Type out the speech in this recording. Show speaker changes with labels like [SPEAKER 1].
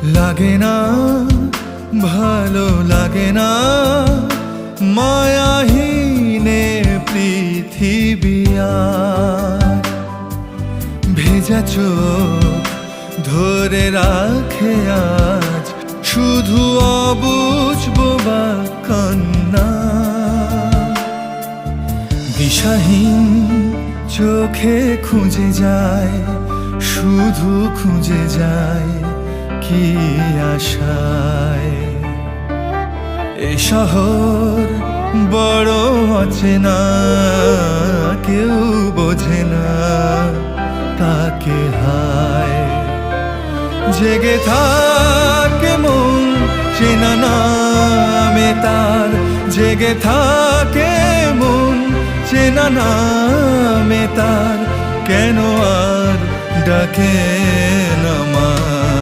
[SPEAKER 1] লাগে না, ভালো লাগে না, মায়াহীনে পৃথিবী আর। ভেজা চোখ ধরে রাখে আজ শুধু অবুঝ বোবা কান্না। দিশাহীন চোখে খুঁজে যায়, শুধু খুঁজে যায় কি আশায়। এ শহর বড় অচেনা, কেউ বোঝে না তাকে হায়। জেগে থাকে মন চেনা নামে তার, জেগে থাকে মন চেনা নামে তার, কেন আর ডাকে না